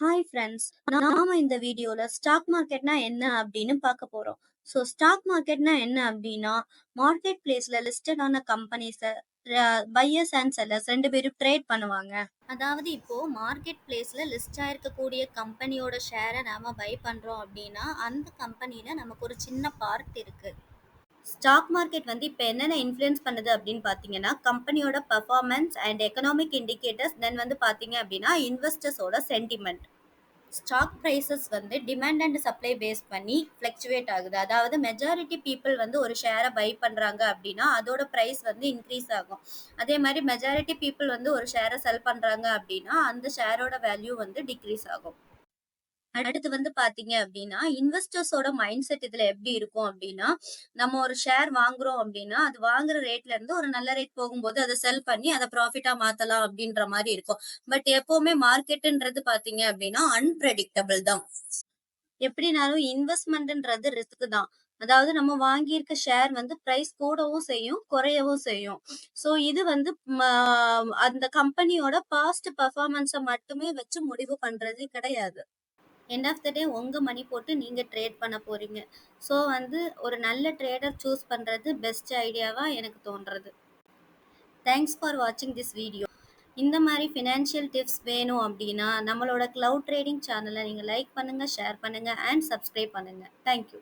Hi friends, நாம இந்த வீடியோல ஸ்டாக் மார்க்கெட்னா என்ன அப்படின்னு பார்க்க போறோம். ஸ்டாக் மார்க்கெட்னா என்ன அப்படின்னா, மார்க்கெட் பிளேஸ்ல லிஸ்டட் ஆன கம்பெனிஸை பையர்ஸ் அண்ட் செல்லர்ஸ் ரெண்டு பேரும் ட்ரேட் பண்ணுவாங்க. அதாவது இப்போ மார்க்கெட் பிளேஸ்ல லிஸ்ட் ஆயிருக்கக்கூடிய கம்பெனியோட ஷேரை நாம பை பண்றோம் அப்படின்னா, அந்த கம்பெனில நமக்கு ஒரு சின்ன பார்ட் இருக்கு. ஸ்டாக் மார்க்கெட் வந்து இப்போ என்னென்ன இன்ஃப்ளூயன்ஸ் பண்ணுது அப்படின்னு பார்த்தீங்கன்னா, கம்பெனியோட பர்ஃபார்மன்ஸ் அண்ட் எக்கனாமிக் இண்டிகேட்டர்ஸ், தென் வந்து பார்த்தீங்க அப்படின்னா இன்வெஸ்டர்ஸோட சென்டிமெண்ட். ஸ்டாக் ப்ரைஸஸ் வந்து டிமாண்ட் அண்ட் சப்ளை பேஸ் பண்ணி ஃப்ளக்சுவேட் ஆகுது. அதாவது மெஜாரிட்டி பீப்புள் வந்து ஒரு ஷேரை பை பண்ணுறாங்க அப்படின்னா அதோட ப்ரைஸ் வந்து இன்க்ரீஸ் ஆகும். அதே மாதிரி மெஜாரிட்டி பீப்புள் வந்து ஒரு ஷேரை செல் பண்ணுறாங்க அப்படின்னா அந்த ஷேரோட வேல்யூ வந்து டிக்ரீஸ் ஆகும். அடுத்து வந்து பாத்தீங்க அப்படின்னா இன்வெஸ்டர்ஸோட மைண்ட் செட் இதுல எப்படி இருக்கும் அப்படின்னா, நம்ம ஒரு ஷேர் வாங்குறோம் அப்படின்னா அது வாங்குற ரேட்ல இருந்து ஒரு நல்ல ரேட் போகும்போது அதை செல் பண்ணி அதை ப்ராஃபிட்டா மாத்தலாம் அப்படின்ற மாதிரி இருக்கும். பட் எப்பவுமே மார்க்கெட்டுன்றது பாத்தீங்க அப்படின்னா அன்பிரெடிக்டபிள் தான். எப்படினாலும் இன்வெஸ்ட்மெண்ட்ன்றது ரிஸ்க் தான். அதாவது நம்ம வாங்கியிருக்க ஷேர் வந்து பிரைஸ் கூடவும் செய்யும், குறையவும் செய்யும். இது வந்து அந்த கம்பெனியோட பாஸ்ட் பர்ஃபார்மன்ஸை மட்டுமே வச்சு முடிவு பண்றது கிடையாது. எண்ட் ஆஃப் த டே உங்கள் மணி போட்டு நீங்கள் ட்ரேட் பண்ண போகிறீங்க. வந்து ஒரு நல்ல ட்ரேடர் சூஸ் பண்ணுறது பெஸ்ட் ஐடியாவாக எனக்கு தோன்றுறது. தேங்க்ஸ் ஃபார் வாட்சிங் திஸ் வீடியோ. இந்த மாதிரி ஃபினான்ஷியல் டிப்ஸ் வேணும் அப்படின்னா நம்மளோட க்ளவுட் ட்ரேடிங் சேனலை நீங்கள் லைக் பண்ணுங்கள், ஷேர் பண்ணுங்கள் அண்ட் சப்ஸ்கிரைப் பண்ணுங்கள். தேங்க்யூ.